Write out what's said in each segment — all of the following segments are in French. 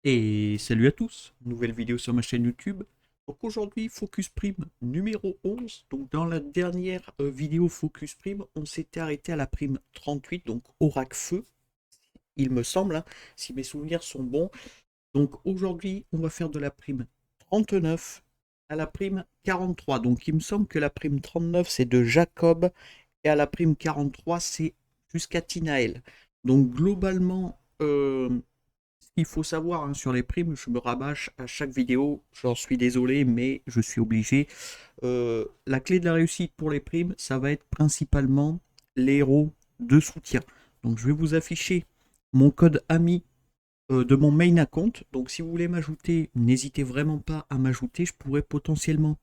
Et salut à tous, nouvelle vidéo sur ma chaîne YouTube. Donc aujourd'hui, Focus Prime numéro 11. Donc dans la dernière vidéo Focus Prime, on s'était arrêté à la prime 38, donc Oracle Feu, il me semble, hein, si mes souvenirs sont bons. Donc aujourd'hui, on va faire de la prime 39 à la prime 43. Donc il me semble que la prime 39, c'est de Jacob, et à la prime 43, c'est jusqu'à Tinael. Donc globalement, ce qu'il faut savoir, hein, sur les primes, je me rabâche à chaque vidéo, j'en suis désolé, mais je suis obligé. La clé de la réussite pour les primes, ça va être principalement les héros de soutien. Donc je vais vous afficher mon code ami de mon main account. Donc si vous voulez m'ajouter, n'hésitez vraiment pas à m'ajouter. Je pourrais potentiellement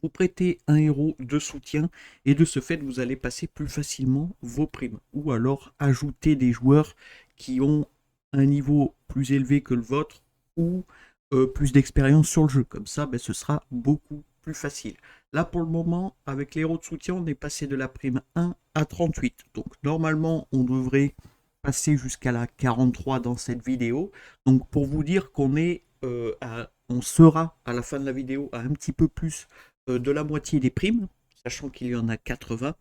vous prêter un héros de soutien et de ce fait, vous allez passer plus facilement vos primes. Ou alors ajouter des joueurs qui ont un niveau plus élevé que le vôtre ou plus d'expérience sur le jeu. Comme ça, ben, ce sera beaucoup plus facile. Là, pour le moment, avec les héros de soutien, on est passé de la prime 1 à 38. Donc, normalement, on devrait passer jusqu'à la 43 dans cette vidéo. Donc, pour vous dire qu'on est on sera à la fin de la vidéo à un petit peu plus de la moitié des primes, sachant qu'il y en a 80.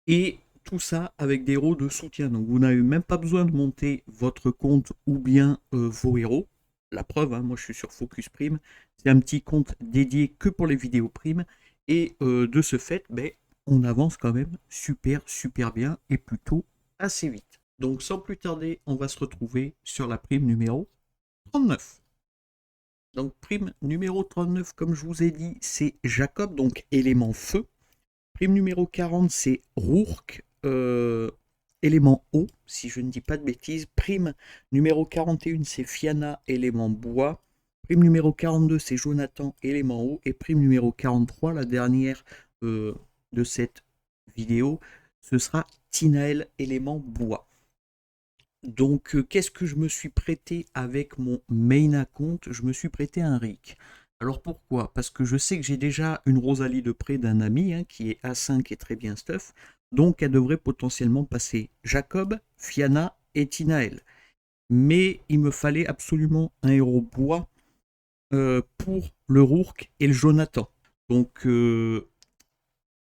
Et tout ça avec des héros de soutien. Donc vous n'avez même pas besoin de monter votre compte ou bien vos héros. La preuve, hein, moi je suis sur Focus Prime. C'est un petit compte dédié que pour les vidéos primes. Et de ce fait, ben, on avance quand même super bien et plutôt assez vite. Donc sans plus tarder, on va se retrouver sur la prime numéro 39. Donc prime numéro 39, comme je vous ai dit, c'est Jacob, donc élément feu. Prime numéro 40, c'est Rourke, élément eau, si je ne dis pas de bêtises. Prime numéro 41, c'est Fiana, élément bois. Prime numéro 42, c'est Jonathan, élément eau. Et prime numéro 43, la dernière de cette vidéo, ce sera Tinael, élément bois. Donc, qu'est-ce que je me suis prêté avec mon main account? Je me suis prêté un Rick. Alors pourquoi? Parce que je sais que j'ai déjà une Rosalie de près d'un ami, hein, qui est A5 et très bien stuff. Donc elle devrait potentiellement passer Jacob, Fiana et Tinael. Mais il me fallait absolument un héros bois pour le Rourke et le Jonathan. Donc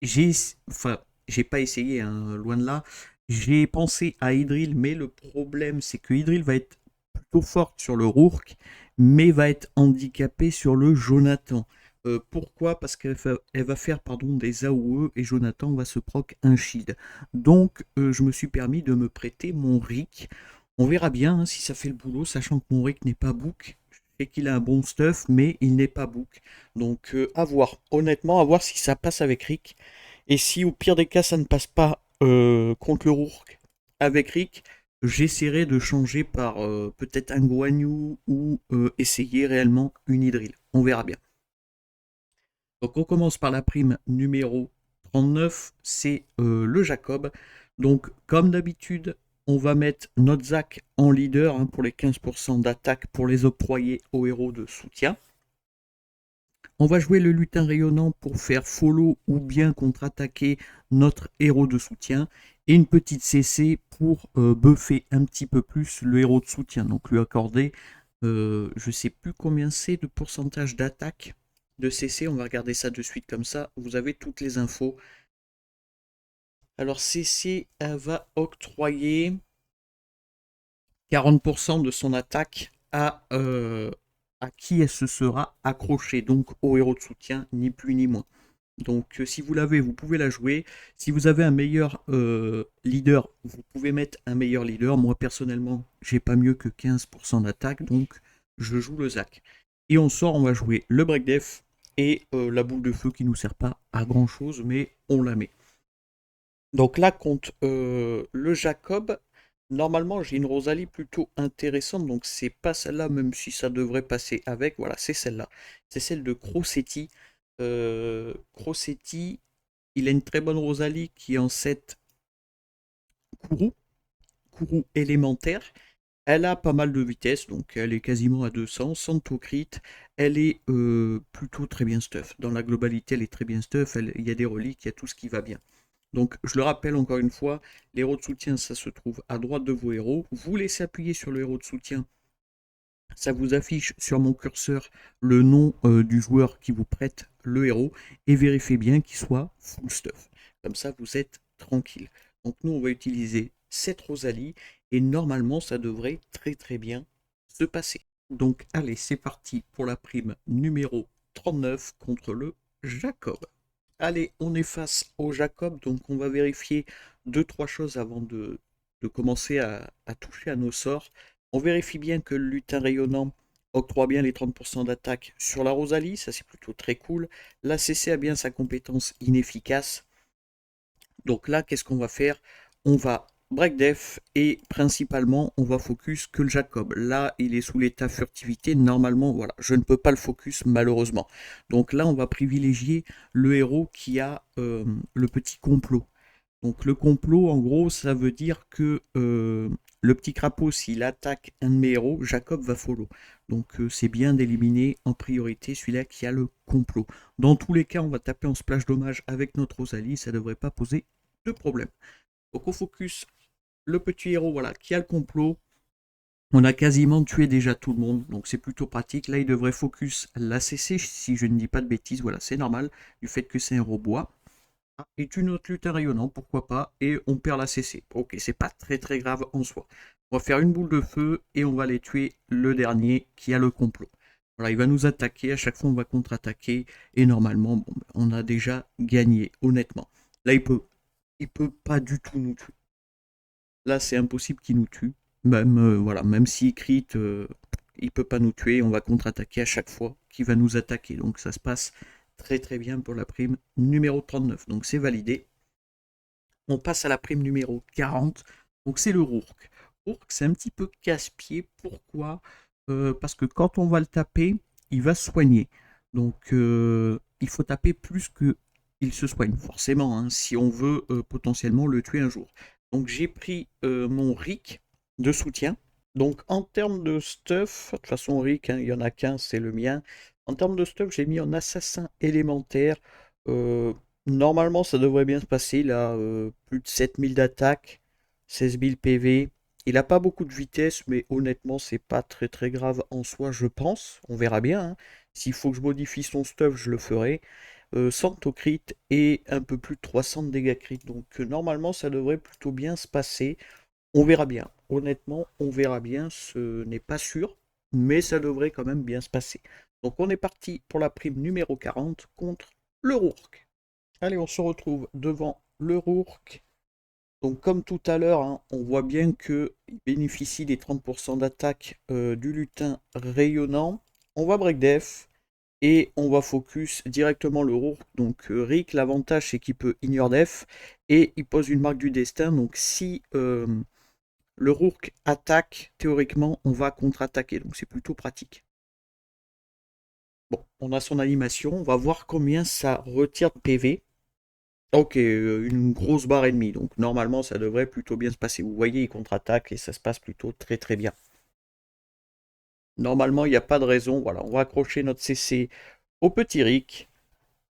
j'ai, enfin, j'ai pas essayé, hein, loin de là. J'ai pensé à Idril, mais le problème, c'est que Idril va être plutôt forte sur le Rourke, mais va être handicapée sur le Jonathan. Pourquoi? Parce elle va faire pardon, des AOE et Jonathan va se proc un shield. Donc, je me suis permis de me prêter mon Rick. On verra bien, hein, si ça fait le boulot, sachant que mon Rick n'est pas book. Je sais qu'il a un bon stuff, mais il n'est pas book. Donc, à voir. Honnêtement, à voir si ça passe avec Rick. Et si au pire des cas ça ne passe pas contre le Rourke avec Rick, j'essaierai de changer par peut-être un Guan Yu ou essayer réellement une Hydril. On verra bien. Donc on commence par la prime numéro 39, c'est le Jacob. Donc comme d'habitude, on va mettre notre Zac en leader, hein, pour les 15% d'attaque pour les octroyer aux héros de soutien. On va jouer le lutin rayonnant pour faire follow ou bien contre-attaquer notre héros de soutien. Et une petite CC pour buffer un petit peu plus le héros de soutien. Donc lui accorder, je ne sais plus combien c'est de pourcentage d'attaque de CC. On va regarder ça de suite comme ça. Vous avez toutes les infos. Alors CC, elle va octroyer 40% de son attaque à qui elle se sera accrochée, donc au héros de soutien, ni plus ni moins. Donc si vous l'avez, vous pouvez la jouer. Si vous avez un meilleur leader, vous pouvez mettre un meilleur leader. Moi personnellement, j'ai pas mieux que 15% d'attaque, donc je joue le Zac. Et on sort, on va jouer le break def et la boule de feu qui nous sert pas à grand chose, mais on la met. Donc là, contre le Jacob, normalement j'ai une Rosalie plutôt intéressante, donc c'est pas celle-là, même si ça devrait passer avec. Voilà, c'est celle-là. C'est celle de Crossetti. Crossetti, il a une très bonne Rosalie qui est en 7 Kourou, Kourou élémentaire. Elle a pas mal de vitesse, donc elle est quasiment à 200, sans taux crit. Elle est plutôt très bien stuff. Dans la globalité, elle est très bien stuff. Il y a des reliques, il y a tout ce qui va bien. Donc je le rappelle encore une fois, l'héros de soutien, ça se trouve à droite de vos héros. Vous laissez appuyer sur le héros de soutien, ça vous affiche sur mon curseur le nom du joueur qui vous prête le héros et vérifiez bien qu'il soit full stuff. Comme ça, vous êtes tranquille. Donc nous, on va utiliser cette Rosalie et normalement, ça devrait très bien se passer. Donc allez, c'est parti pour la prime numéro 39 contre le Jacob. Allez, on est face au Jacob, donc on va vérifier 2-3 choses avant de commencer à toucher à nos sorts. On vérifie bien que le lutin rayonnant octroie bien les 30% d'attaque sur la Rosalie, ça c'est plutôt très cool. La CC a bien sa compétence inefficace. Donc là, qu'est-ce qu'on va faire? On va break def et principalement on va focus que le Jacob. Là, il est sous l'état furtivité. Normalement, voilà, je ne peux pas le focus malheureusement. Donc là, on va privilégier le héros qui a le petit complot. Donc le complot, en gros, ça veut dire que le petit crapaud, s'il attaque un de mes héros, Jacob va follow. Donc c'est bien d'éliminer en priorité celui-là qui a le complot. Dans tous les cas, on va taper en splash dommage avec notre Rosalie, ça ne devrait pas poser de problème. Donc on focus le petit héros voilà, qui a le complot. On a quasiment tué déjà tout le monde, donc c'est plutôt pratique. Là, il devrait focus l'ACC, si je ne dis pas de bêtises, voilà, c'est normal, du fait que c'est un robot. Et une autre lutte rayonnant, pourquoi pas, et on perd la CC. Ok, c'est pas très grave en soi. On va faire une boule de feu et on va aller tuer le dernier qui a le complot. Voilà, il va nous attaquer, à chaque fois on va contre-attaquer, et normalement, bon, on a déjà gagné, honnêtement. Là, il peut pas du tout nous tuer. Là, c'est impossible qu'il nous tue. Même, voilà, même s'il crit, il peut pas nous tuer, on va contre-attaquer à chaque fois qu'il va nous attaquer. Donc ça se passe très bien pour la prime numéro 39. Donc c'est validé. On passe à la prime numéro 40. Donc c'est le Rourk. Rourk, c'est un petit peu casse-pied. Pourquoi? Parce que quand on va le taper, il va soigner. Donc il faut taper plus que il se soigne, forcément, hein, si on veut potentiellement le tuer un jour. Donc j'ai pris mon Rick de soutien. Donc en termes de stuff, de toute façon Rick, hein, il y en a qu'un, c'est le mien. En termes de stuff, j'ai mis en assassin élémentaire. Normalement, ça devrait bien se passer. Il a plus de 7000 d'attaque, 16 000 PV. Il n'a pas beaucoup de vitesse, mais honnêtement, c'est pas très grave en soi, je pense. On verra bien, hein. S'il faut que je modifie son stuff, je le ferai. 100 au crit et un peu plus de 300 de dégâts crit. Donc normalement, ça devrait plutôt bien se passer. On verra bien. Honnêtement, on verra bien. Ce n'est pas sûr, mais ça devrait quand même bien se passer. Donc on est parti pour la prime numéro 40 contre le Rourk. Allez, on se retrouve devant le Rourk. Donc comme tout à l'heure, hein, on voit bien qu'il bénéficie des 30% d'attaque du lutin rayonnant. On va break def et on va focus directement le Rourk. Donc Rick, l'avantage c'est qu'il peut ignore def et il pose une marque du destin. Donc si le Rourk attaque, théoriquement on va contre-attaquer. Donc c'est plutôt pratique. Bon, on a son animation, on va voir combien ça retire de PV. Ok, une grosse barre ennemie, donc normalement ça devrait plutôt bien se passer. Vous voyez, il contre-attaque et ça se passe plutôt très bien. Normalement, il n'y a pas de raison. Voilà, on va accrocher notre CC au petit Rick.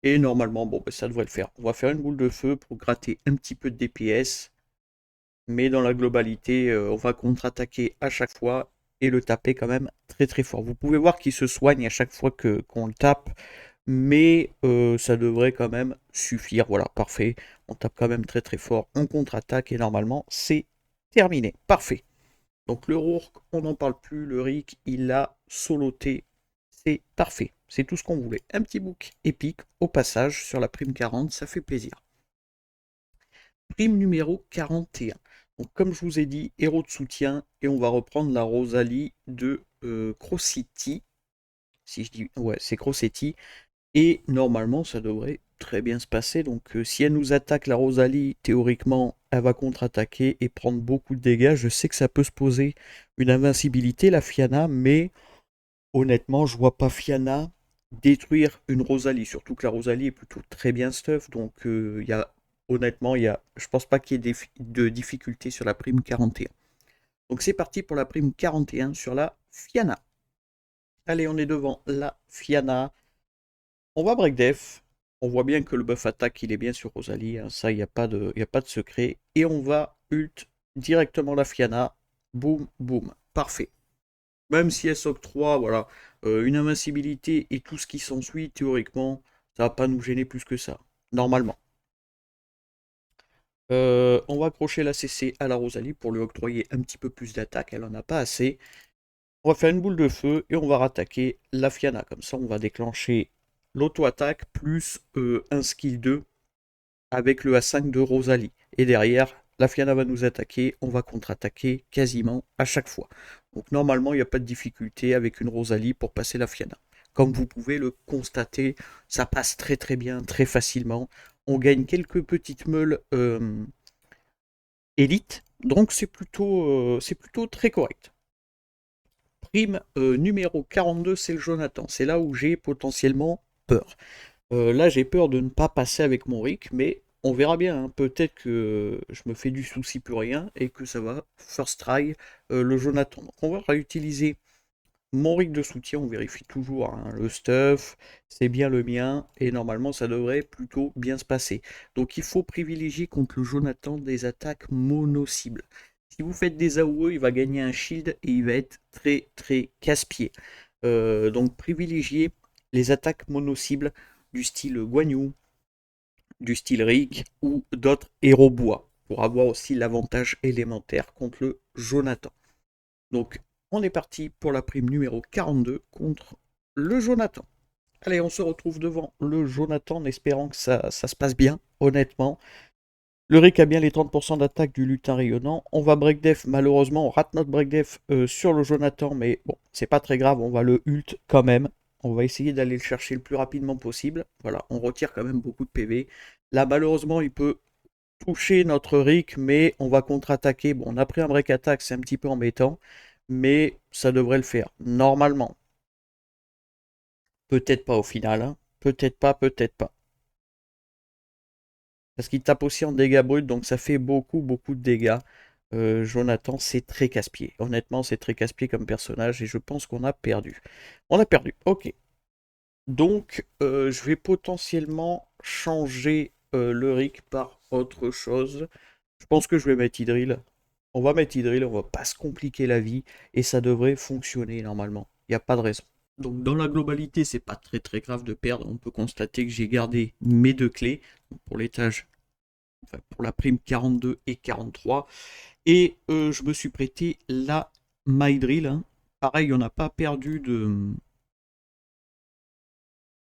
Et normalement, bon, ben, ça devrait le faire. On va faire une boule de feu pour gratter un petit peu de DPS. Mais dans la globalité, on va contre-attaquer à chaque fois et le taper quand même très fort. Vous pouvez voir qu'il se soigne à chaque fois qu'on le tape, mais ça devrait quand même suffire. Voilà, parfait. On tape quand même très fort, on contre-attaque et normalement c'est terminé. Parfait. Donc le Rourk, on n'en parle plus. Le Rick, il a soloté. C'est parfait. C'est tout ce qu'on voulait. Un petit book épique au passage sur la prime 40, ça fait plaisir. Prime numéro 41. Donc, comme je vous ai dit, héros de soutien, et on va reprendre la Rosalie de Crocity. Si je dis, ouais, c'est Crocity. Et normalement, ça devrait très bien se passer. Donc, si elle nous attaque, la Rosalie, théoriquement, elle va contre-attaquer et prendre beaucoup de dégâts. Je sais que ça peut se poser une invincibilité, la Fianna, mais honnêtement, je vois pas Fianna détruire une Rosalie. Surtout que la Rosalie est plutôt très bien stuff. Donc, il y a honnêtement, je pense pas qu'il y ait de difficulté sur la prime 41. Donc c'est parti pour la prime 41 sur la Fianna. Allez, on est devant la Fianna. On va break def. On voit bien que le buff attaque, il est bien sur Rosalie, hein, ça, il n'y a pas de secret. Et on va ult directement la Fiana. Boum, boum. Parfait. Même si elle s'octroie, voilà, une invincibilité et tout ce qui s'ensuit, théoriquement, ça va pas nous gêner plus que ça. Normalement. On va accrocher la CC à la Rosalie pour lui octroyer un petit peu plus d'attaque. Elle en a pas assez. On va faire une boule de feu et on va rattaquer la Fiana. Comme ça, on va déclencher l'auto-attaque plus un skill 2 avec le A5 de Rosalie. Et derrière, la Fiana va nous attaquer. On va contre-attaquer quasiment à chaque fois. Donc normalement, il n'y a pas de difficulté avec une Rosalie pour passer la Fiana. Comme vous pouvez le constater, ça passe très très bien, très facilement. On gagne quelques petites meules élite, donc c'est plutôt très correct. Prime numéro 42, c'est le Jonathan. C'est là où j'ai potentiellement peur. Là, j'ai peur de ne pas passer avec mon Rick, mais on verra bien. Hein. Peut-être que je me fais du souci pour rien et que ça va first try le Jonathan. Donc, on va réutiliser mon Rick de soutien. On vérifie toujours hein, le stuff. C'est bien le mien et normalement, ça devrait plutôt bien se passer. Donc, il faut privilégier contre le Jonathan des attaques mono-cibles. Si vous faites des AOE, il va gagner un shield et il va être très très casse-pied. Donc, privilégiez les attaques mono-cibles du style Guan Yu, du style Rick ou d'autres héros bois pour avoir aussi l'avantage élémentaire contre le Jonathan. Donc on est parti pour la prime numéro 42 contre le Jonathan. Allez, on se retrouve devant le Jonathan en espérant que ça se passe bien, honnêtement. Le Rick a bien les 30% d'attaque du lutin rayonnant. On va break def, malheureusement, on rate notre break def sur le Jonathan, mais bon, c'est pas très grave, on va le ult quand même. On va essayer d'aller le chercher le plus rapidement possible. Voilà, on retire quand même beaucoup de PV. Là, malheureusement, il peut toucher notre Rick, mais on va contre-attaquer. Bon, on a pris un break attack, c'est un petit peu embêtant, mais ça devrait le faire, normalement. Peut-être pas au final, hein. Peut-être pas, peut-être pas. Parce qu'il tape aussi en dégâts bruts, donc ça fait beaucoup, beaucoup de dégâts. Jonathan, c'est très casse-pied. Honnêtement, c'est très casse-pied comme personnage et je pense qu'on a perdu. On a perdu, ok. Donc, je vais potentiellement changer le Rick par autre chose. Je pense que je vais mettre Hydril. On va mettre Hydril, on va pas se compliquer la vie et ça devrait fonctionner normalement. Il n'y a pas de raison. Donc dans la globalité, c'est pas très très grave de perdre. On peut constater que j'ai gardé mes deux clés pour l'étage, enfin, pour la prime 42 et 43. Et je me suis prêté la My Drill. Hein. Pareil, on n'a pas perdu de.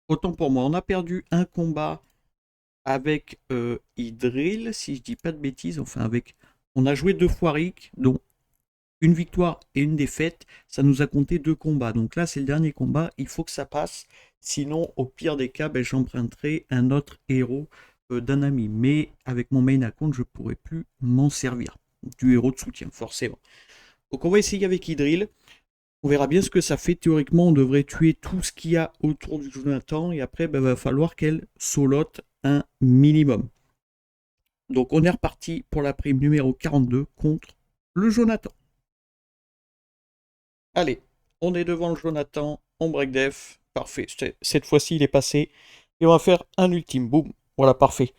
Autant pour moi, on a perdu un combat avec Hydril, si je dis pas de bêtises. Enfin, avec. On a joué 2 fois Rick, dont une victoire et une défaite, ça nous a compté 2 combats. Donc là, c'est le dernier combat, il faut que ça passe. Sinon, au pire des cas, ben, j'emprunterai un autre héros d'un ami. Mais avec mon main account, je ne pourrai plus m'en servir. Du héros de soutien, forcément. Donc on va essayer avec Hydril. On verra bien ce que ça fait. Théoriquement, on devrait tuer tout ce qu'il y a autour du Jonathan. Et après, ben, va falloir qu'elle solote un minimum. Donc on est reparti pour la prime numéro 42 contre le Jonathan. Allez, on est devant le Jonathan, on break def, parfait, cette fois-ci il est passé, et on va faire un ultime, boum, voilà, parfait.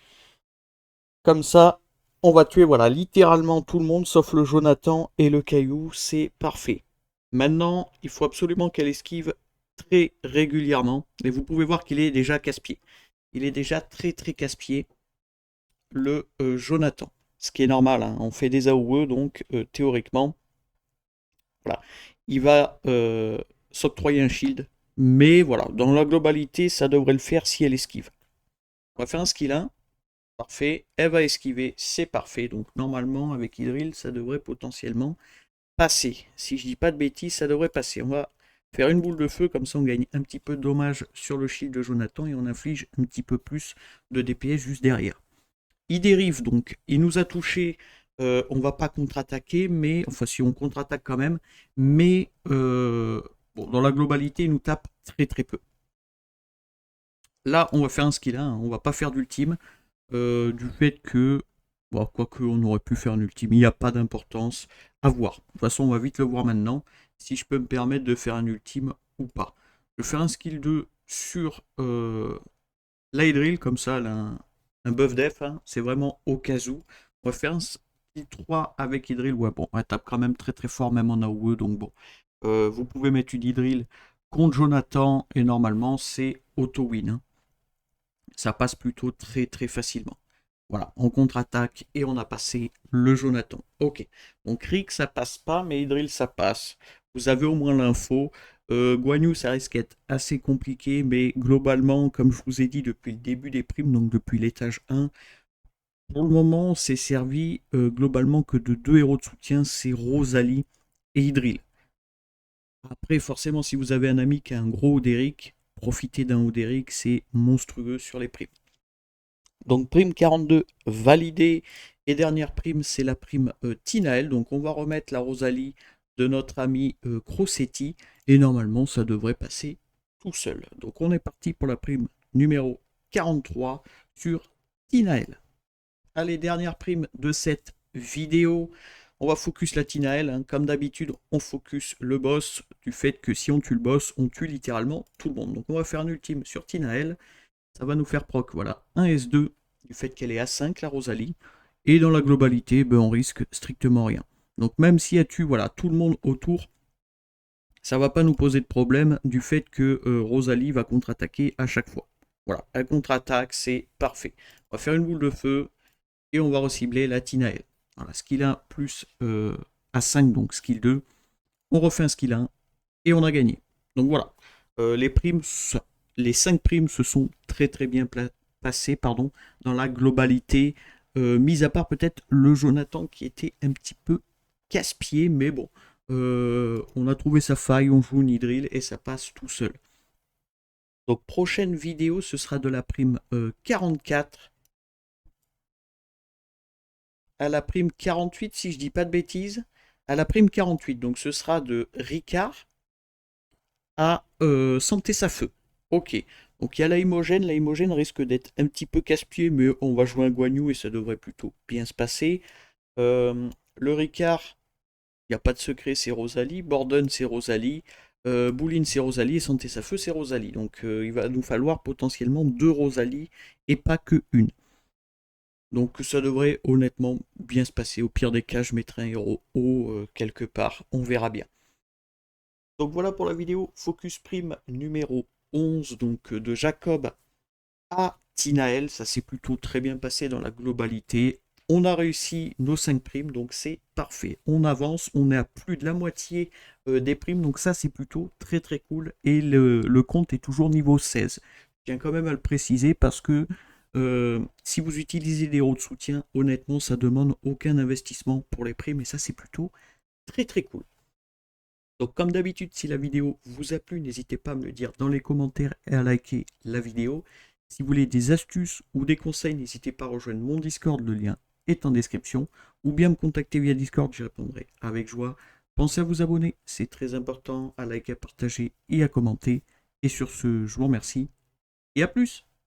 Comme ça, on va tuer, voilà, littéralement tout le monde, sauf le Jonathan et le caillou, c'est parfait. Maintenant, il faut absolument qu'elle esquive très régulièrement, et vous pouvez voir qu'il est déjà casse-pied. Il est déjà très très casse-pied, le Jonathan. Ce qui est normal, hein. On fait des AOE, donc théoriquement, voilà. Il va s'octroyer un shield. Mais voilà, dans la globalité, ça devrait le faire si elle esquive. On va faire un skill 1. Parfait. Elle va esquiver. C'est parfait. Donc normalement, avec Hydril, ça devrait potentiellement passer. Si je dis pas de bêtises, ça devrait passer. On va faire une boule de feu. Comme ça, on gagne un petit peu de dommages sur le shield de Jonathan. Et on inflige un petit peu plus de DPS juste derrière. Il dérive donc. Il nous a touché. On va pas contre-attaquer, mais enfin si on contre-attaque quand même, mais bon, dans la globalité, il nous tape très très peu. Là, on va faire un skill 1, hein. On va pas faire d'ultime, du fait que, bon, quoique on aurait pu faire un ultime, il n'y a pas d'importance à voir. De toute façon, on va vite le voir maintenant, si je peux me permettre de faire un ultime ou pas. Je vais faire un skill 2 sur la Idril, comme ça, elle a un buff def, hein, c'est vraiment au cas où. On va faire un skill 3 avec Idril, ouais, bon, elle tape quand même très très fort, même en AOE, donc bon. Vous pouvez mettre une Idril contre Jonathan, et normalement, c'est auto-win, hein. Ça passe plutôt très très facilement. Voilà, on contre-attaque et on a passé le Jonathan. Ok, donc Rick ça passe pas, mais Idril ça passe. Vous avez au moins l'info. Guan Yu ça risque d'être assez compliqué, mais globalement, comme je vous ai dit depuis le début des primes, donc depuis l'étage 1, pour le moment, on s'est servi globalement que de deux héros de soutien, c'est Rosalie et Idril. Après, forcément, si vous avez un ami qui a un gros Oderic, profitez d'un Oderic, c'est monstrueux sur les primes. Donc prime 42 validée. Et dernière prime, c'est la prime Tinael. Donc on va remettre la Rosalie de notre ami Crossetti. Et normalement, ça devrait passer tout seul. Donc on est parti pour la prime numéro 43 sur Tinael. Allez, dernière prime de cette vidéo. On va focus la Tinael. Hein. Comme d'habitude, on focus le boss. Du fait que si on tue le boss, on tue littéralement tout le monde. Donc on va faire un ultime sur Tinael. Ça va nous faire proc, voilà, un S2 du fait qu'elle est A5, la Rosalie. Et dans la globalité, ben, on risque strictement rien. Donc même si elle tue voilà, tout le monde autour, ça va pas nous poser de problème du fait que Rosalie va contre-attaquer à chaque fois. Voilà, elle contre-attaque, c'est parfait. On va faire une boule de feu et on va recibler la Tinael. Voilà, skill 1 plus A5, donc skill 2. On refait un skill 1 et on a gagné. Donc voilà, les primes, les 5 primes se sont très très bien passées dans la globalité, mis à part peut-être le Jonathan qui était un petit peu casse-pied, mais bon, on a trouvé sa faille, on joue Nidril et ça passe tout seul. Donc prochaine vidéo, ce sera de la prime 44 à la prime 48, si je dis pas de bêtises, à la prime 48. Donc ce sera de Ricard à Santé sa feu. Ok. Donc il y a la Imogen. La Imogen risque d'être un petit peu casse-pied, mais on va jouer un Guan Yu et ça devrait plutôt bien se passer. Le Ricard, il n'y a pas de secret, c'est Rosalie. Borden, c'est Rosalie. Bouline, c'est Rosalie. Et Santé sa feu, c'est Rosalie. Donc il va nous falloir potentiellement deux Rosalie et pas que une. Donc ça devrait honnêtement bien se passer. Au pire des cas, je mettrai un héros haut quelque part. On verra bien. Donc voilà pour la vidéo Focus Prime numéro 11, donc de Jacob à Tinael. Ça s'est plutôt très bien passé dans la globalité. On a réussi nos 5 primes, donc c'est parfait. On avance, on est à plus de la moitié des primes, donc ça c'est plutôt très très cool. Et le compte est toujours niveau 16. Je tiens quand même à le préciser parce que si vous utilisez des héros de soutien, honnêtement ça demande aucun investissement pour les primes et ça c'est plutôt très très cool. Donc comme d'habitude, si la vidéo vous a plu, n'hésitez pas à me le dire dans les commentaires et à liker la vidéo. Si vous voulez des astuces ou des conseils, n'hésitez pas à rejoindre mon Discord, le lien est en description. Ou bien me contacter via Discord, j'y répondrai avec joie. Pensez à vous abonner, c'est très important, à liker, à partager et à commenter. Et sur ce, je vous remercie et à plus.